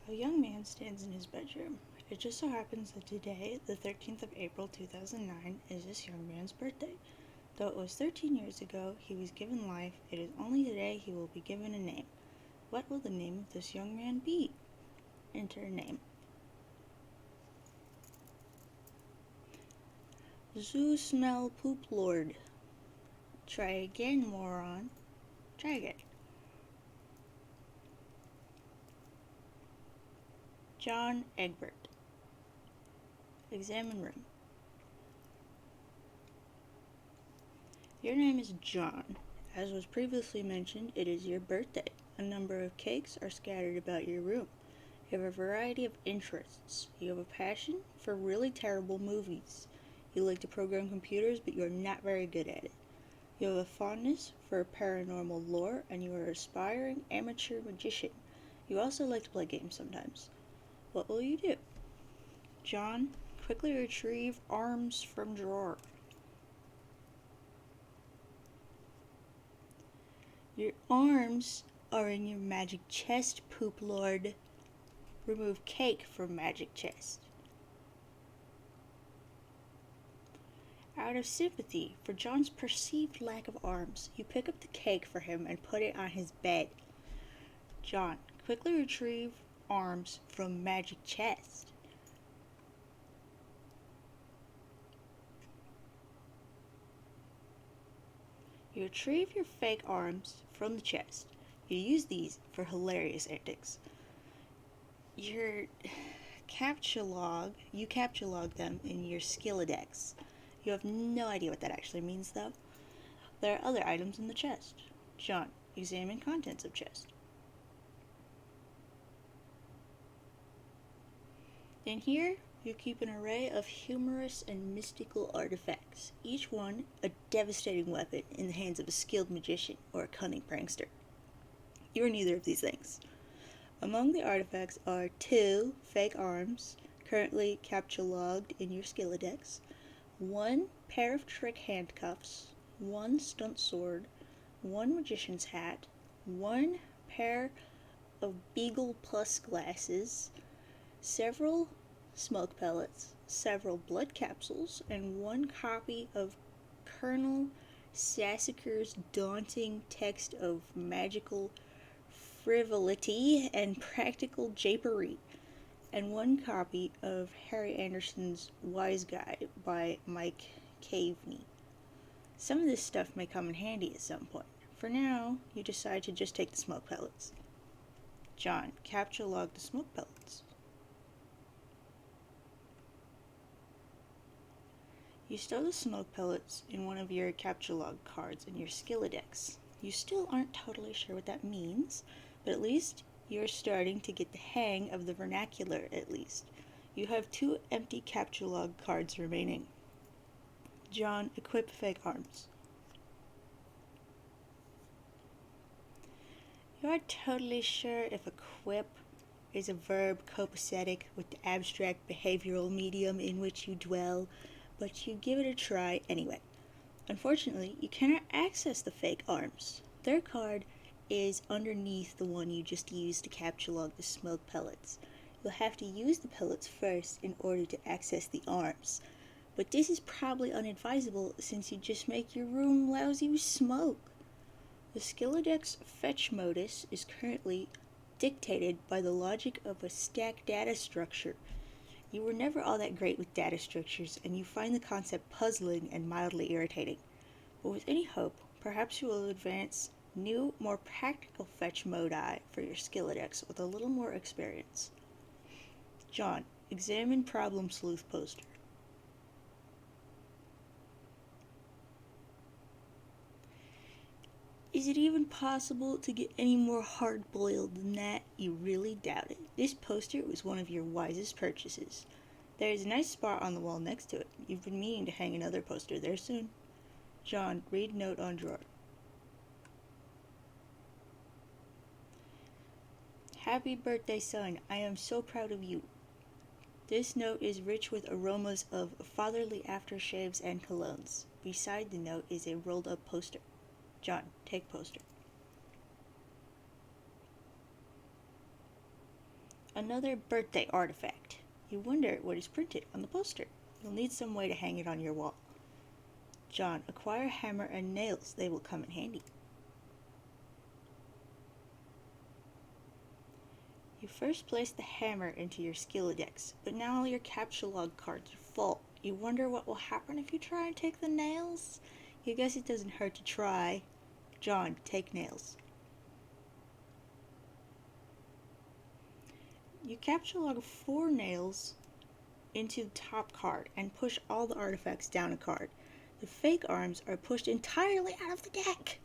A young man stands in his bedroom. It just so happens that today, the 13th of April 2009, is this young man's birthday. Though it was 13 years ago he was given life, it is only today he will be given a name. What will the name of this young man be? Enter a name. Zoosmell Pooplord. Try again, moron. Try again. John Egbert. Examine room. Your name is John. As was previously mentioned, it is your birthday. A number of cakes are scattered about your room. You have a variety of interests. You have a passion for really terrible movies. You like to program computers, but you are not very good at it. You have a fondness for paranormal lore, and you are an aspiring amateur magician. You also like to play games sometimes. What will you do? John, quickly retrieve arms from drawer. Your arms are in your magic chest, Pooplord. Remove cake from magic chest. Out of sympathy for John's perceived lack of arms, you pick up the cake for him and put it on his bed. John, quickly retrieve arms from magic chest. You retrieve your fake arms from the chest. You use these for hilarious antics. You capture log them in your Skillidex. You have no idea what that actually means, though. There are other items in the chest. John, examine contents of chest. In here, you keep an array of humorous and mystical artifacts, each one a devastating weapon in the hands of a skilled magician or a cunning prankster. You are neither of these things. Among the artifacts are 2 fake arms, currently captcha-logged in your Skillidex, 1 pair of trick handcuffs, 1 stunt sword, 1 magician's hat, 1 pair of Beagle Plus glasses, several smoke pellets, several blood capsules, and 1 copy of Colonel Sassacre's daunting text of magical frivolity and practical japery, and 1 copy of Harry Anderson's Wise Guy by Mike Caveney. Some of this stuff may come in handy at some point. For now, you decide to just take the smoke pellets. John, captcha-log the smoke pellets. You stow the smoke pellets in one of your captcha-log cards in your Skillidex. You still aren't totally sure what that means, but at least you're starting to get the hang of the vernacular, at least. You have 2 empty captcha-log cards remaining. John, equip fake arms. You aren't totally sure if equip is a verb copacetic with the abstract behavioral medium in which you dwell, but you give it a try anyway. Unfortunately, you cannot access the fake arms. Their card is underneath the one you just used to captcha-log the smoke pellets. You'll have to use the pellets first in order to access the arms. But this is probably unadvisable since you just make your room lousy with smoke. The Skillidex fetch modus is currently dictated by the logic of a stack data structure. You were never all that great with data structures, and you find the concept puzzling and mildly irritating. But with any hope, perhaps you will advance new, more practical fetch modi for your Skillidex with a little more experience. John, examine Problem Sleuth poster. Is it even possible to get any more hard-boiled than that? You really doubt it. This poster was one of your wisest purchases. There is a nice spot on the wall next to it. You've been meaning to hang another poster there soon. John, read note on drawer. Happy birthday, son. I am so proud of you. This note is rich with aromas of fatherly aftershaves and colognes. Beside the note is a rolled-up poster. John, take poster. Another birthday artifact. You wonder what is printed on the poster. You'll need some way to hang it on your wall. John, acquire hammer and nails. They will come in handy. You first place the hammer into your Skillidex, but now all your capture log cards are full. You wonder what will happen if you try and take the nails? You guess it doesn't hurt to try. John, take nails. You capture log 4 nails into the top card and push all the artifacts down a card. The fake arms are pushed entirely out of the deck.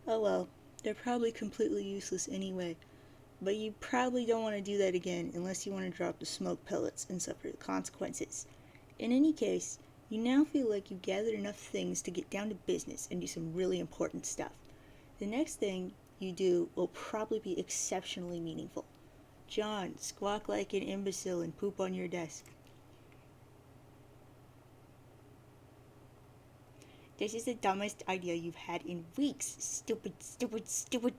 Oh well, they're probably completely useless anyway. But you probably don't want to do that again unless you want to drop the smoke pellets and suffer the consequences. In any case, you now feel like you've gathered enough things to get down to business and do some really important stuff. The next thing you do will probably be exceptionally meaningful. John, squawk like an imbecile and poop on your desk. This is the dumbest idea you've had in weeks. Stupid, stupid, stupid.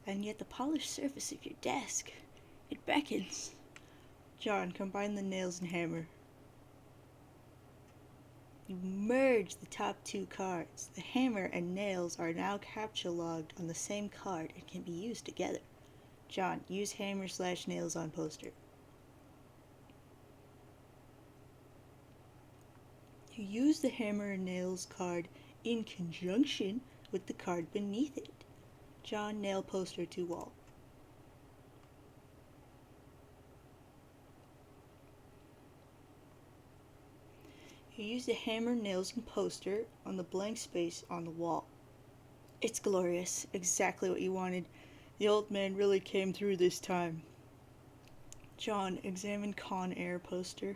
And yet the polished surface of your desk, it beckons. John, combine the nails and hammer. You merge the top 2 cards. The hammer and nails are now capture logged on the same card and can be used together. John, use hammer/nails on poster. You use the hammer and nails card in conjunction with the card beneath it. John, nail poster to wall. You use the hammer, nails, and poster on the blank space on the wall. It's glorious, exactly what you wanted. The old man really came through this time. John, examine Con Air poster.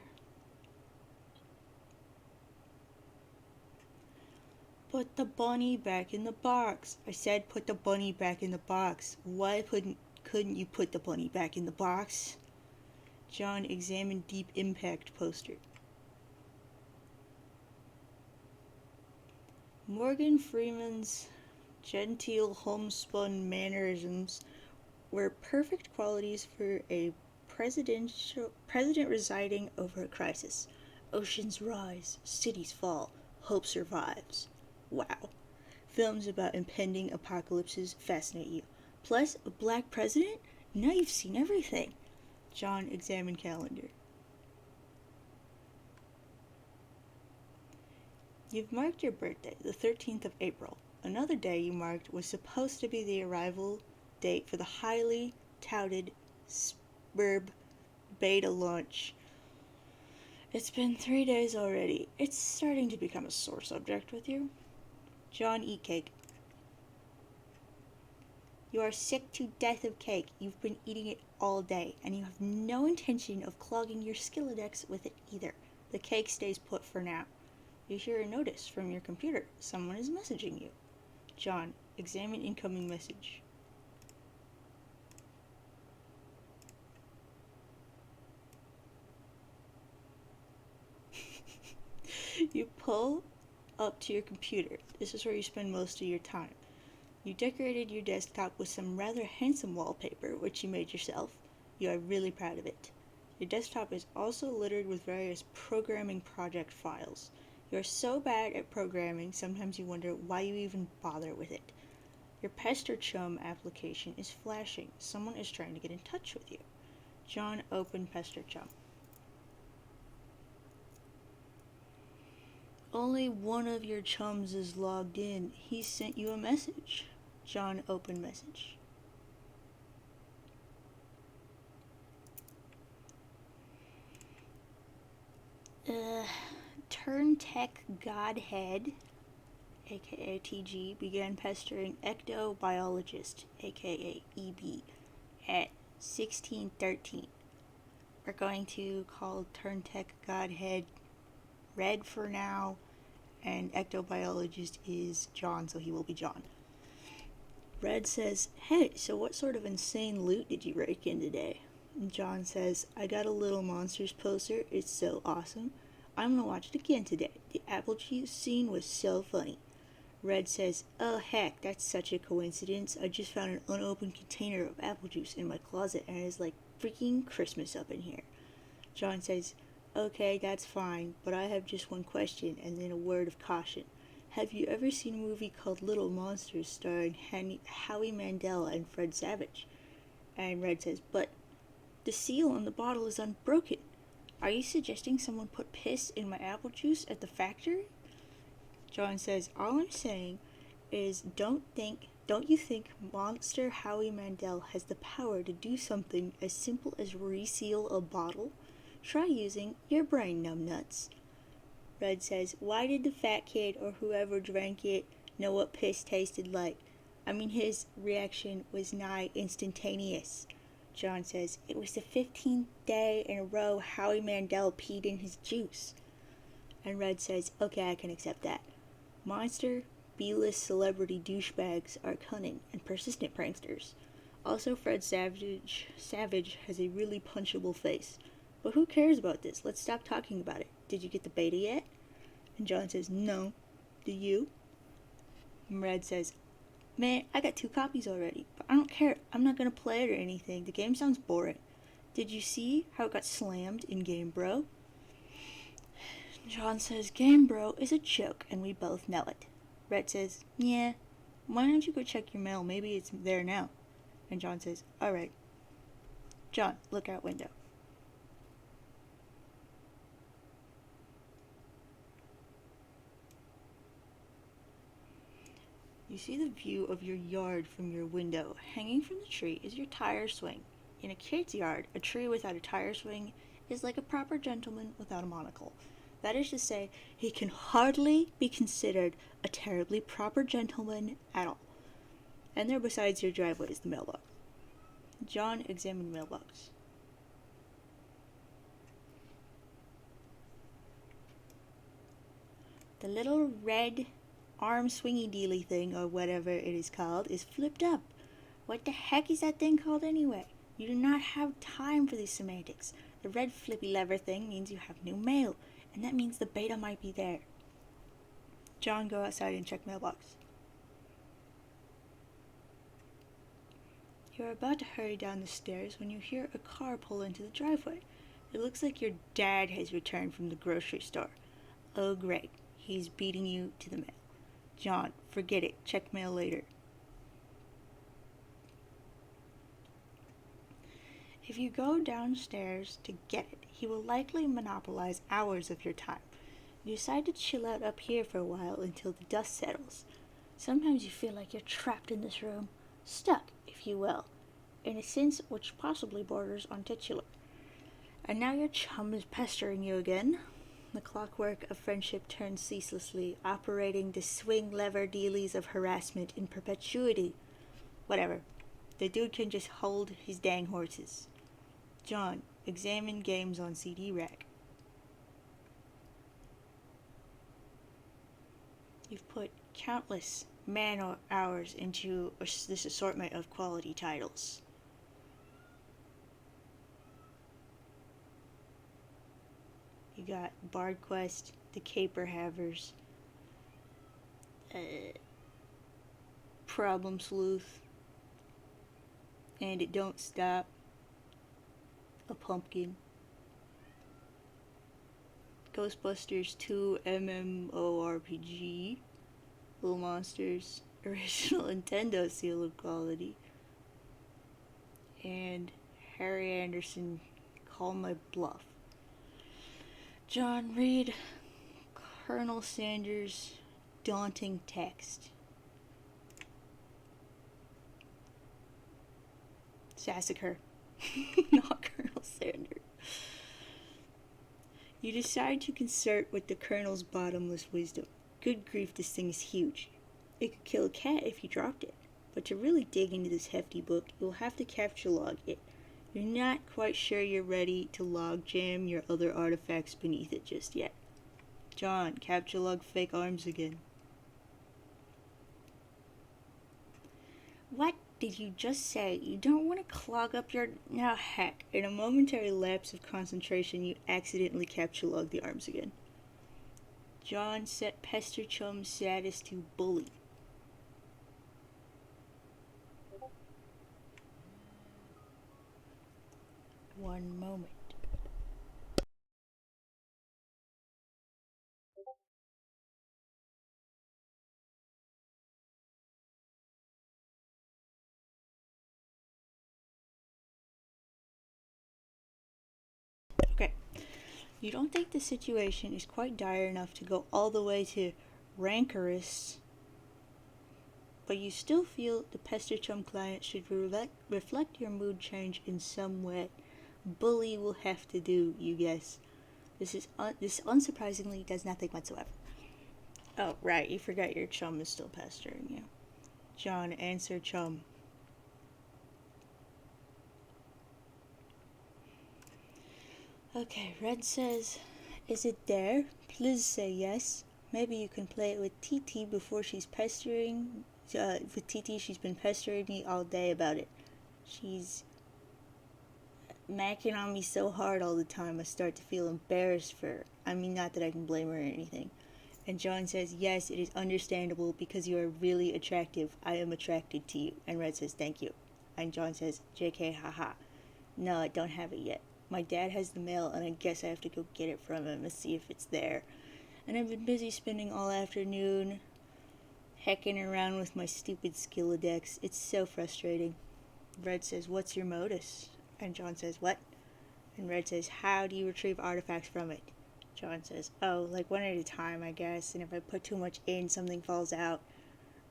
Put the bunny back in the box. I said put the bunny back in the box. Why couldn't you put the bunny back in the box? John, examine Deep Impact poster. Morgan Freeman's genteel homespun mannerisms were perfect qualities for a president residing over a crisis. Oceans rise, cities fall, hope survives. Wow. Films about impending apocalypses fascinate you. Plus, a black president? Now you've seen everything. John, examine calendar. You've marked your birthday, the 13th of April. Another day you marked was supposed to be the arrival date for the highly touted Spurb beta launch. It's been 3 days already. It's starting to become a sore subject with you. John, eat cake. You are sick to death of cake. You've been eating it all day, and you have no intention of clogging your Skillidex with it either. The cake stays put for now. You hear a notice from your computer. Someone is messaging you. John, examine incoming message. You pull up to your computer. This is where you spend most of your time. You decorated your desktop with some rather handsome wallpaper, which you made yourself. You are really proud of it. Your desktop is also littered with various programming project files. You are so bad at programming, sometimes you wonder why you even bother with it. Your Pester Chum application is flashing. Someone is trying to get in touch with you. John, open Pester Chum. Only one of your chums is logged in. He sent you a message. John, open message. Turn Tech Godhead, aka TG, began pestering ectobiologist, aka EB, at 1613. We're going to call Turn Tech Godhead Red for now, and ectobiologist is John, so he will be John. Red says, "Hey, so what sort of insane loot did you rake in today?" And John says, "I got a Little Monsters poster. It's so awesome. I'm gonna watch it again today. The apple juice scene was so funny." Red says, "Oh heck, that's such a coincidence. I just found an unopened container of apple juice in my closet and it has like freaking Christmas up in here. John says, okay, that's fine, but I have just one question and then a word of caution. Have you ever seen a movie called Little Monsters starring Howie Mandel and Fred Savage? And Red says, but the seal on the bottle is unbroken. Are you suggesting someone put piss in my apple juice at the factory? John says, all I'm saying is don't you think Monster Howie Mandel has the power to do something as simple as reseal a bottle? Try using your brain, numbnuts. Red says, why did the fat kid or whoever drank it know what piss tasted like? I mean, his reaction was nigh instantaneous. John says, it was the 15th day in a row Howie Mandel peed in his juice. And Red says, okay, I can accept that. Monster, B-list celebrity douchebags are cunning and persistent pranksters. Also, Fred Savage has a really punchable face. But who cares about this? Let's stop talking about it. Did you get the beta yet? And John says, no. Do you? And Red says, man, I got 2 copies already, but I don't care. I'm not gonna play it or anything. The game sounds boring. Did you see how it got slammed in Game Bro? John says, Game Bro is a joke, and we both know it. Red says, yeah, why don't you go check your mail? Maybe it's there now. And John says, alright. John, look out window. You see the view of your yard from your window. Hanging from the tree is your tire swing. In a kid's yard, a tree without a tire swing is like a proper gentleman without a monocle. That is to say, he can hardly be considered a terribly proper gentleman at all. And there besides your driveway is the mailbox. John examined the mailbox. The little red arm swingy dealy thing, or whatever it is called, is flipped up. What the heck is that thing called anyway? You do not have time for these semantics. The red flippy lever thing means you have new mail, and that means the beta might be there. John, go outside and check mailbox. You are about to hurry down the stairs when you hear a car pull into the driveway. It looks like your dad has returned from the grocery store. Oh great, he's beating you to the mail. John, forget it. Check mail later. If you go downstairs to get it, he will likely monopolize hours of your time. You decide to chill out up here for a while until the dust settles. Sometimes you feel like you're trapped in this room, stuck, if you will, in a sense which possibly borders on titular. And now your chum is pestering you again. The clockwork of friendship turns ceaselessly, operating the swing lever dealies of harassment in perpetuity. Whatever. The dude can just hold his dang horses. John, examine games on CD rack. You've put countless man-hours into this assortment of quality titles. You got Bard Quest, The Caper Havers, Problem Sleuth, and It Don't Stop, A Pumpkin, Ghostbusters 2 MMORPG, Little Monsters, original Nintendo seal of quality, and Harry Anderson, Call My Bluff. John, read Colonel Sanders' daunting text. Sassacre, not Colonel Sanders. You decide to consort with the Colonel's bottomless wisdom. Good grief, this thing is huge. It could kill a cat if you dropped it. But to really dig into this hefty book, you'll have to capture log it. You're not quite sure you're ready to log jam your other artifacts beneath it just yet. John, capture log fake arms again. What did you just say? You don't want to clog up your... Now heck, in a momentary lapse of concentration, you accidentally capture log the arms again. John set Pester Chum's status to bully. One moment. Okay. You don't think the situation is quite dire enough to go all the way to rancorous, but you still feel the Pester Chum client should reflect your mood change in some way. Bully will have to do, you guess. This unsurprisingly does nothing whatsoever. Oh, right, you forgot your chum is still pestering you. John, answer chum. Okay, Red says, is it there? Please say yes. Maybe you can play it with TT before she's pestering. With TT, she's been pestering me all day about it. She's macking on me so hard all the time, I start to feel embarrassed for her. I mean, not that I can blame her or anything. And John says, yes, it is understandable because you are really attractive. I am attracted to you. And Red says, thank you. And John says, JK, haha. No, I don't have it yet. My dad has the mail, and I guess I have to go get it from him and see if it's there. And I've been busy spending all afternoon hecking around with my stupid Skillodex. It's so frustrating. Red says, what's your modus? And John says, what? And Red says, how do you retrieve artifacts from it? John says, oh, like one at a time, I guess, and if I put too much in, something falls out.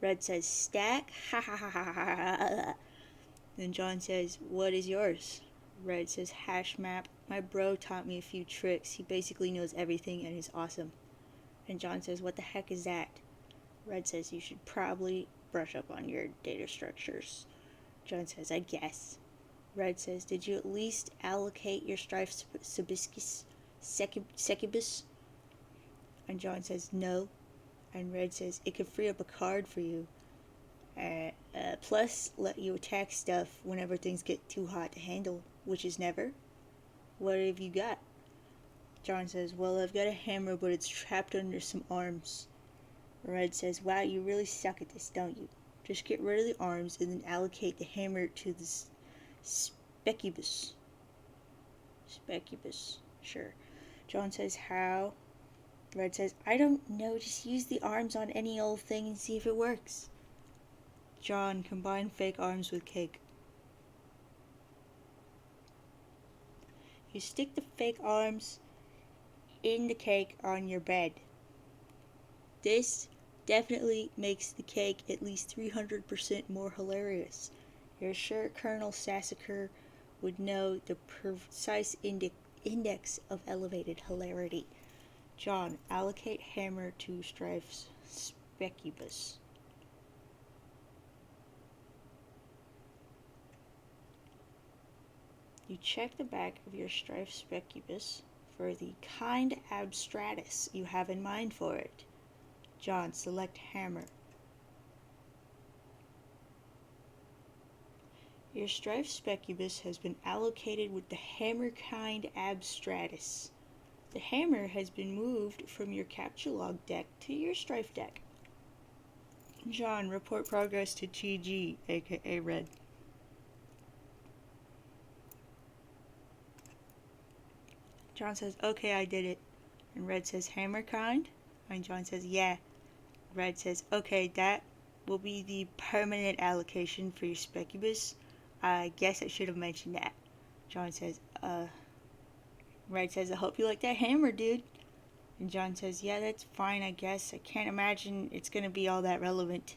Red says, stack? Ha ha ha ha ha ha. Then John says, what is yours? Red says, hash map. My bro taught me a few tricks. He basically knows everything and is awesome. And John says, what the heck is that? Red says, you should probably brush up on your data structures. John says, I guess. Red says, did you at least allocate your strife subiscus secubus? And John says, no. And Red says, it could free up a card for you. Plus, let you attack stuff whenever things get too hot to handle, which is never. What have you got? John says, well, I've got a hammer, but it's trapped under some arms. Red says, wow, you really suck at this, don't you? Just get rid of the arms and then allocate the hammer to the specubus. Specubus, sure. John says, how? Red says, I don't know, just use the arms on any old thing and see if it works. John, combine fake arms with cake. You stick the fake arms in the cake on your bed. This definitely makes the cake at least 300% more hilarious. You're sure Colonel Sassacre would know the precise index of elevated hilarity. John, allocate hammer to strife's specubus. You check the back of your strife specubus for the kind abstratus you have in mind for it. John, select hammer. Your strife specubus has been allocated with the hammer kind abstratus. The hammer has been moved from your capture log deck to your strife deck. John, report progress to GG, aka Red. John says, okay, I did it. And Red says, hammer kind? And John says, yeah. Red says, okay, that will be the permanent allocation for your specubus. I guess I should have mentioned that. John says, Red says, I hope you like that hammer, dude. And John says, yeah, that's fine, I guess. I can't imagine it's gonna be all that relevant.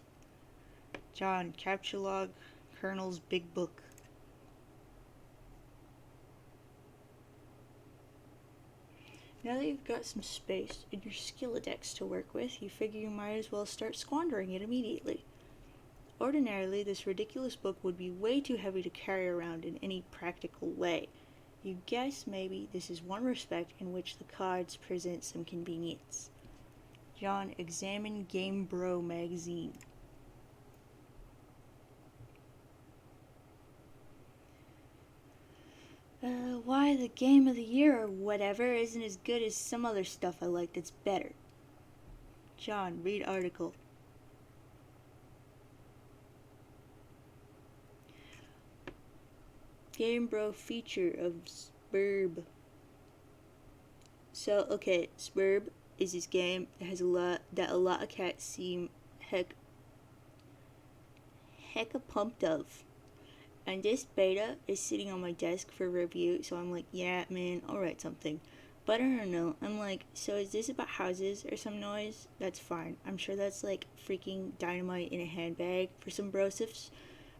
John, capture log, Colonel's big book. Now that you've got some space in your Skillodex to work with, you figure you might as well start squandering it immediately. Ordinarily, this ridiculous book would be way too heavy to carry around in any practical way. You guess maybe this is one respect in which the cards present some convenience. John, examine Game Bro magazine. Why the game of the year or whatever isn't as good as some other stuff I like that's better. John, read article. Game Bro feature of Spurb. So, okay, Spurb is this game that a lot of cats seem hecka pumped of. And this beta is sitting on my desk for review, so I'm like, yeah, man, I'll write something. But I don't know. I'm like, so is this about houses or some noise? That's fine. I'm sure that's like freaking dynamite in a handbag for some brosifs.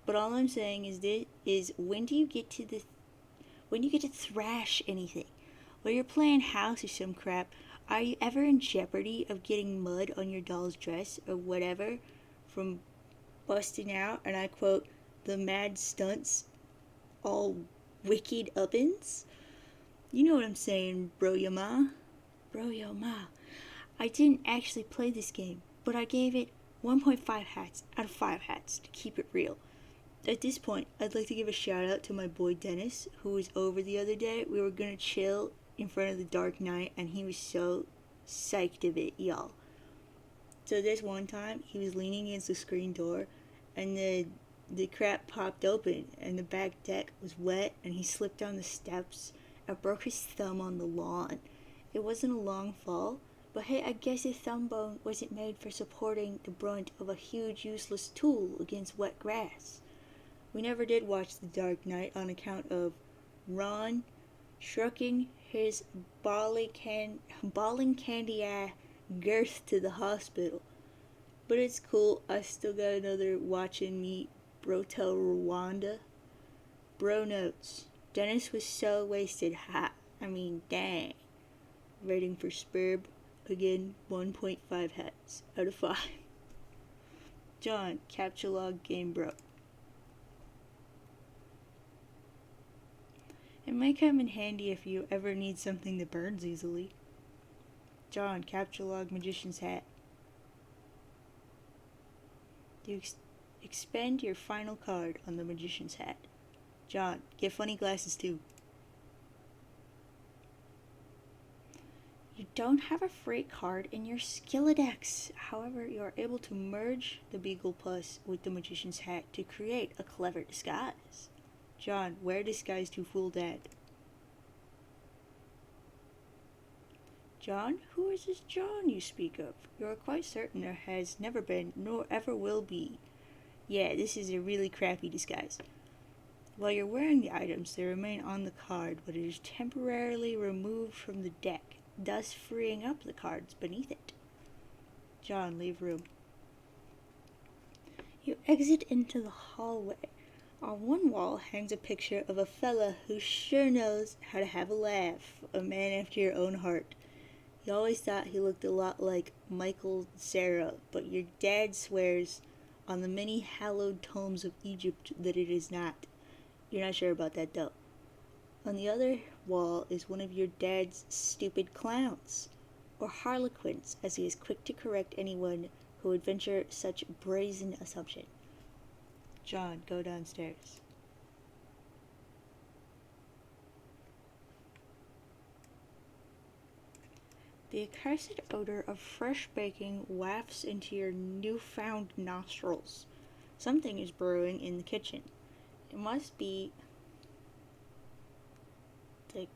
But all I'm saying is when do you get to thrash anything? When you're playing house or some crap, are you ever in jeopardy of getting mud on your doll's dress or whatever from busting out, and I quote, the mad stunts, all wicked uppins? You know what I'm saying, bro yo ma. Bro yo ma. I didn't actually play this game, but I gave it 1.5 hats out of 5 hats to keep it real. At this point, I'd like to give a shout out to my boy Dennis, who was over the other day. We were gonna chill in front of the Dark Knight, and he was so psyched of it, y'all. So this one time, he was leaning against the screen door, and the crap popped open, and the back deck was wet, and he slipped down the steps and broke his thumb on the lawn. It wasn't a long fall, but hey, I guess his thumb bone wasn't made for supporting the brunt of a huge useless tool against wet grass. We never did watch The Dark Knight on account of Ron shrugging his balling candy eye girth to the hospital. But it's cool, I still got another watching me Brotel Rwanda. Bro notes. Dennis was so wasted, dang. Rating for Spurb, again, 1.5 hats out of 5. John, capture log game bro. It might come in handy if you ever need something that burns easily. John, capture log magician's hat. You expend your final card on the magician's hat. John, get funny glasses too. You don't have a free card in your Skilledex. However, you are able to merge the Beagle Plus with the magician's hat to create a clever disguise. John, wear disguise to fool Dad. John, who is this John you speak of? You are quite certain there has never been, nor ever will be. Yeah, this is a really crappy disguise. While you're wearing the items, they remain on the card, but it is temporarily removed from the deck, thus freeing up the cards beneath it. John, leave room. You exit into the hallway. On one wall hangs a picture of a fella who sure knows how to have a laugh, a man after your own heart. You always thought he looked a lot like Michael Cera, but your dad swears on the many hallowed tomes of Egypt that it is not. You're not sure about that though. On the other wall is one of your dad's stupid clowns, or harlequins, as he is quick to correct anyone who would venture such brazen assumption. John, go downstairs. The accursed odor of fresh baking wafts into your newfound nostrils. Something is brewing in the kitchen. It must be the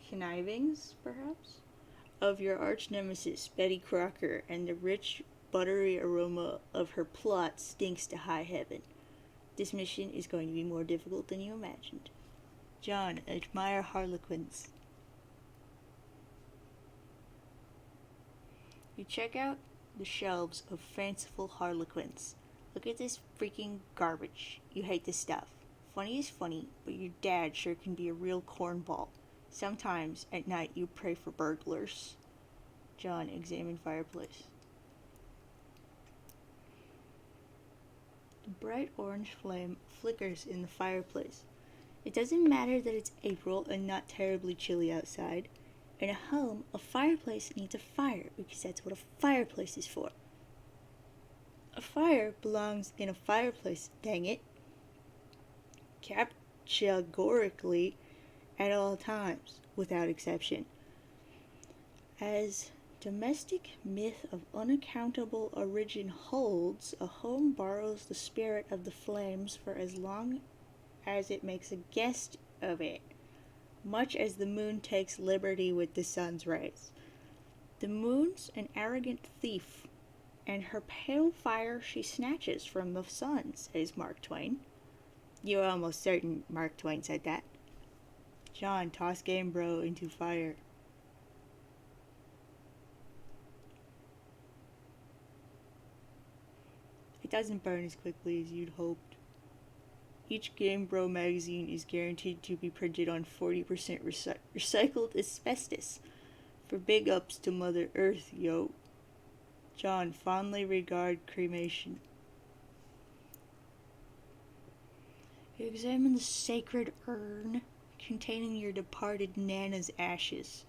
connivings, perhaps, of your arch nemesis, Betty Crocker, and the rich, buttery aroma of her plot stinks to high heaven. This mission is going to be more difficult than you imagined. John, admire harlequins. You check out the shelves of fanciful harlequins. Look at this freaking garbage. You hate this stuff. Funny is funny, but your dad sure can be a real cornball. Sometimes at night you pray for burglars. John, examine fireplace. The bright orange flame flickers in the fireplace. It doesn't matter that it's April and not terribly chilly outside. In a home, a fireplace needs a fire because that's what a fireplace is for. A fire belongs in a fireplace, dang it. Categorically at all times, without exception. As Domestic myth of unaccountable origin holds a home borrows the spirit of the flames for as long as it makes a guest of it, much as the moon takes liberty with the sun's rays. The moon's an arrogant thief, and her pale fire she snatches from the sun, says Mark Twain. You're almost certain Mark Twain said that. John, toss Game Bro into fire. It doesn't burn as quickly as you'd hoped. Each Game Bro magazine is guaranteed to be printed on 40% recycled asbestos. For big ups to Mother Earth, yo. John, fondly regard cremation. You examine the sacred urn containing your departed Nana's ashes.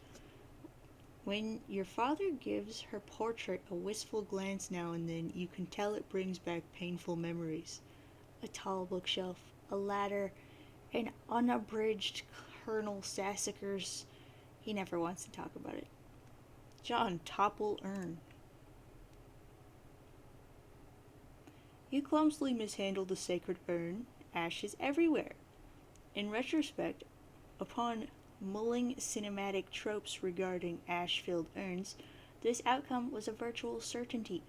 When your father gives her portrait a wistful glance now and then, you can tell it brings back painful memories. A tall bookshelf, a ladder, an unabridged Colonel Sassacre's. He never wants to talk about it. John, topple urn. You clumsily mishandled the sacred urn, ashes everywhere. In retrospect, upon mulling cinematic tropes regarding ash-filled urns, this outcome was a virtual certainty.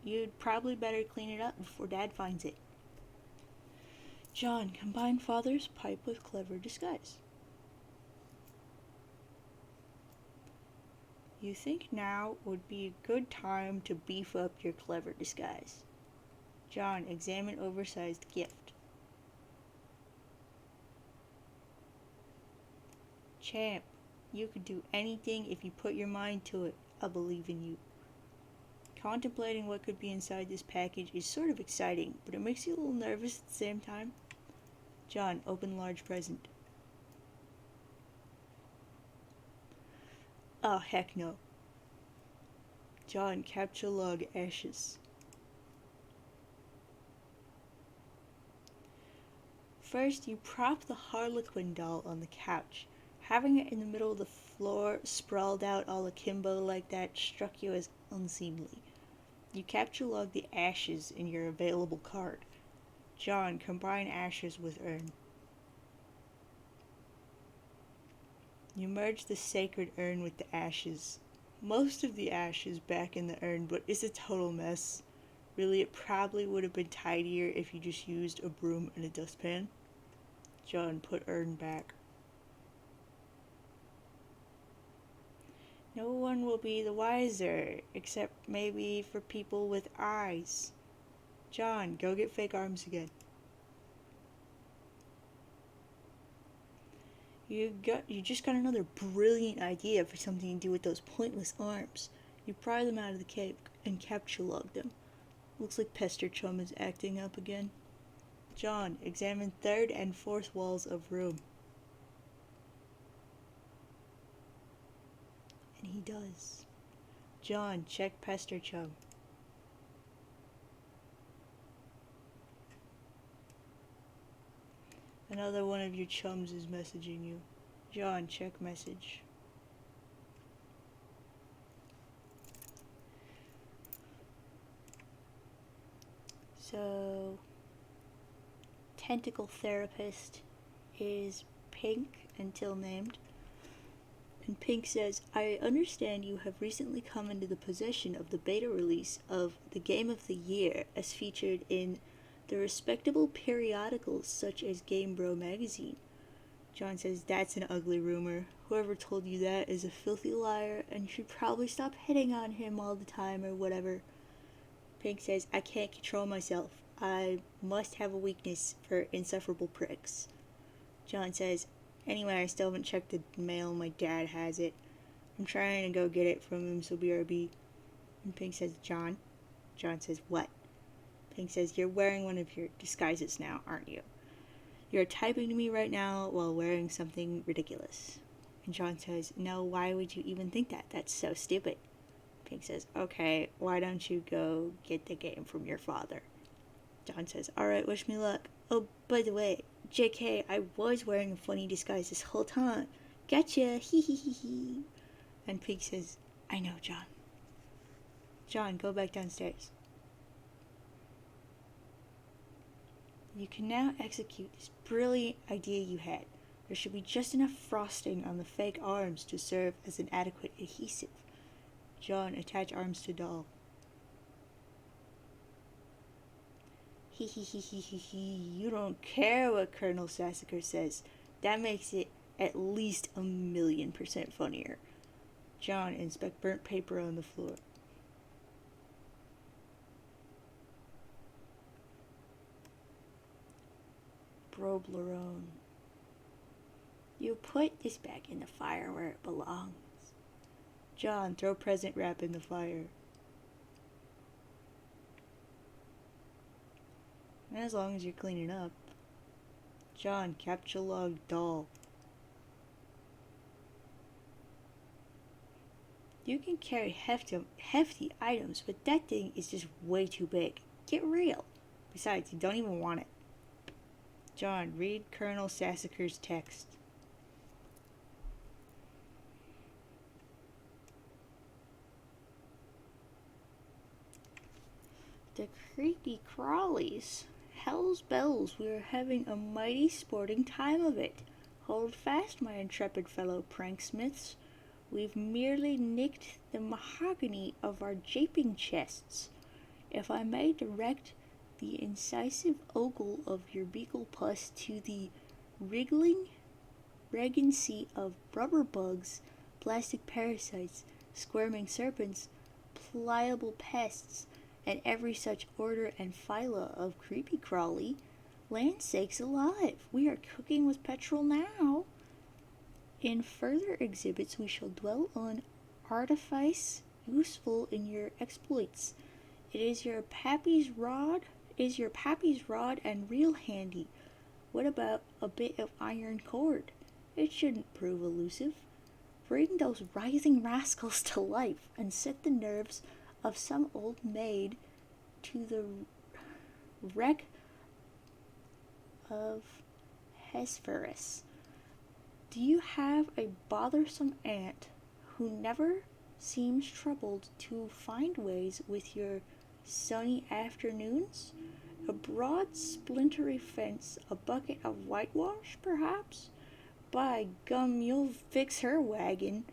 You'd probably better clean it up before Dad finds it. John, combine father's pipe with clever disguise. You think now would be a good time to beef up your clever disguise. John, examine oversized gift. Champ, you could do anything if you put your mind to it. I believe in you. Contemplating what could be inside this package is sort of exciting, but it makes you a little nervous at the same time. John, open large present. Oh, heck no. John, capture log ashes. First, you prop the Harlequin doll on the couch. Having it in the middle of the floor, sprawled out all akimbo like that, struck you as unseemly. You capture log the ashes in your available card. John, combine ashes with urn. You merge the sacred urn with the ashes. Most of the ashes back in the urn, but it's a total mess. Really, it probably would have been tidier if you just used a broom and a dustpan. John, put urn back. No one will be the wiser, except maybe for people with eyes. John, go get fake arms again. You just got another brilliant idea for something to do with those pointless arms. You pry them out of the cake and capture log them. Looks like Pester Chum is acting up again. John, examine third and fourth walls of room. And he does. John, check Pester Chum. Another one of your chums is messaging you. John, check message. So, tentacle therapist is Pink until named. And Pink says, I understand you have recently come into the possession of the beta release of the Game of the Year as featured in the respectable periodicals such as Game Bro magazine. John says, that's an ugly rumor. Whoever told you that is a filthy liar and you should probably stop hitting on him all the time or whatever. Pink says, I can't control myself. I must have a weakness for insufferable pricks. John says, anyway, I still haven't checked the mail. My dad has it. I'm trying to go get it from him, so BRB. And Pink says, John? John says, what? Pink says, you're wearing one of your disguises now, aren't you? You're typing to me right now while wearing something ridiculous. And John says, no, why would you even think that? That's so stupid. Pink says, okay, why don't you go get the game from your father? John says, alright, wish me luck. Oh, by the way, JK, I was wearing a funny disguise this whole time. Gotcha, hee hee hee hee. And Pink says, I know, John. John, go back downstairs. You can now execute this brilliant idea you had. There should be just enough frosting on the fake arms to serve as an adequate adhesive. John, attach arms to doll. Hee hee hee hee hee hee. You don't care what Colonel Sassacre says. That makes it at least 1,000,000% funnier. John, inspect burnt paper on the floor. Problerone. You put this back in the fire where it belongs. John, throw present wrap in the fire. As long as you're cleaning up. John, capture log doll. You can carry hefty items, but that thing is just way too big. Get real. Besides, you don't even want it. John, read Colonel Sassacre's text. The creepy crawlies. Hell's bells, we are having a mighty sporting time of it. Hold fast, my intrepid fellow pranksmiths. We've merely nicked the mahogany of our japing chests. If I may direct the incisive ogle of your beagle pus to the wriggling regency of rubber bugs, plastic parasites, squirming serpents, pliable pests, and every such order and phyla of creepy crawly, land sakes alive, we are cooking with petrol now. In further exhibits we shall dwell on artifice useful in your exploits. It is your pappy's rod and reel handy. What about a bit of iron cord? It shouldn't prove elusive. Bring those writhing rascals to life and set the nerves of some old maid to the wreck of Hesperus. Do you have a bothersome aunt who never seems troubled to find ways with your sunny afternoons? A broad splintery fence, a bucket of whitewash, perhaps? By gum, you'll fix her wagon.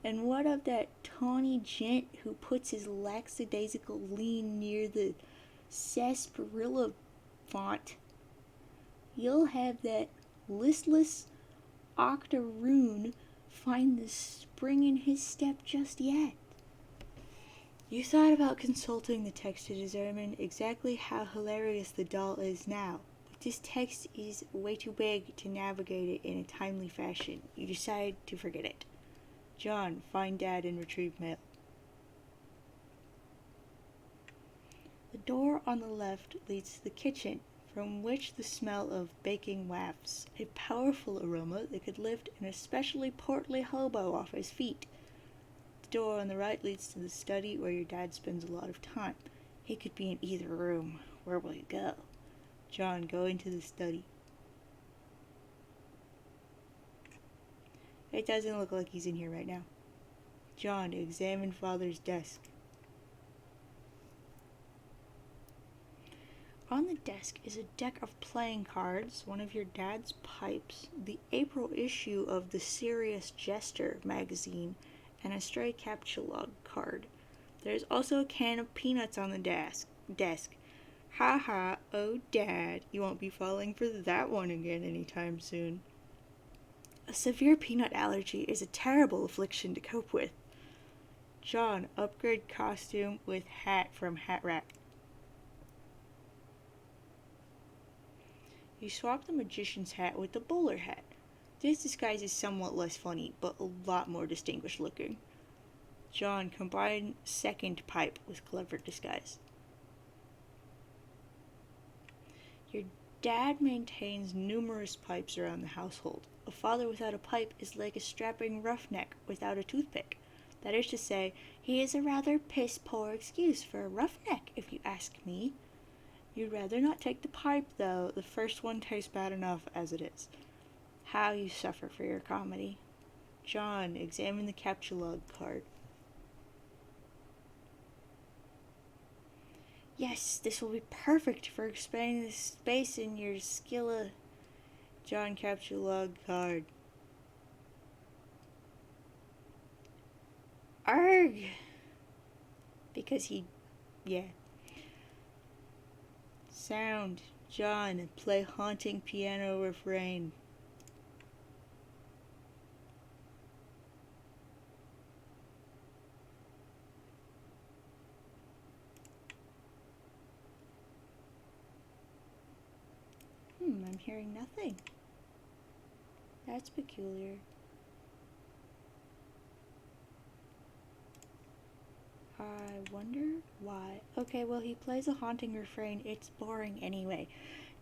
And what of that tawny gent who puts his lackadaisical lean near the sarsaparilla font? You'll have that listless octoroon find the spring in his step just yet. You thought about consulting the text to determine exactly how hilarious the doll is now. But this text is way too big to navigate it in a timely fashion. You decide to forget it. John, find Dad and retrieve mail. The door on the left leads to the kitchen, from which the smell of baking wafts, a powerful aroma that could lift an especially portly hobo off his feet. The door on the right leads to the study where your dad spends a lot of time. He could be in either room. Where will you go? John, go into the study. It doesn't look like he's in here right now. John, examine Father's desk. On the desk is a deck of playing cards, one of your dad's pipes, the April issue of the Serious Jester magazine, and a stray captchalogue card. There's also a can of peanuts on the desk. Ha ha, oh Dad, you won't be falling for that one again anytime soon. A severe peanut allergy is a terrible affliction to cope with. John, upgrade costume with hat from Hat Rack. You swap the magician's hat with the bowler hat. This disguise is somewhat less funny, but a lot more distinguished looking. John, combine second pipe with clever disguise. Your dad maintains numerous pipes around the household. A father without a pipe is like a strapping roughneck without a toothpick. That is to say, he is a rather piss-poor excuse for a roughneck, if you ask me. You'd rather not take the pipe, though. The first one tastes bad enough as it is. How you suffer for your comedy. John, examine the captchalogue card. Yes, this will be perfect for expanding the space in your Skilla. John capture log card. Arg! Because yeah. Sound. John, play haunting piano refrain. I'm hearing nothing. That's peculiar. I wonder why. Okay, well, he plays a haunting refrain. It's boring anyway.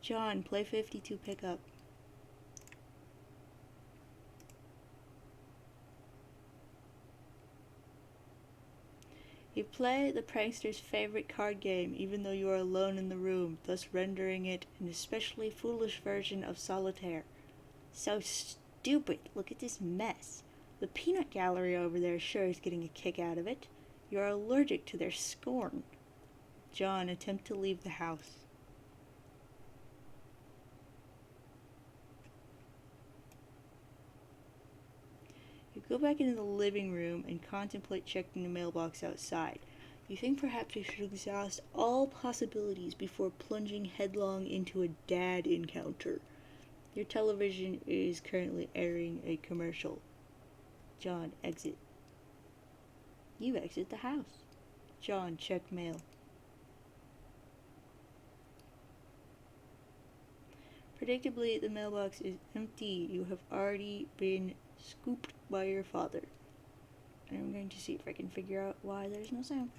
John, play 52 pickup. You play the prankster's favorite card game even though you are alone in the room, thus rendering it an especially foolish version of solitaire. So stupid. Look at this mess. The peanut gallery over there sure is getting a kick out of it. You're allergic to their scorn. John, attempt to leave the house. You go back into the living room and contemplate checking the mailbox outside. You think perhaps you should exhaust all possibilities before plunging headlong into a dad encounter. Your television is currently airing a commercial. John, exit. You exit the house. John, check mail. Predictably, the mailbox is empty. You have already been scooped by your father. And I'm going to see if I can figure out why there's no sound.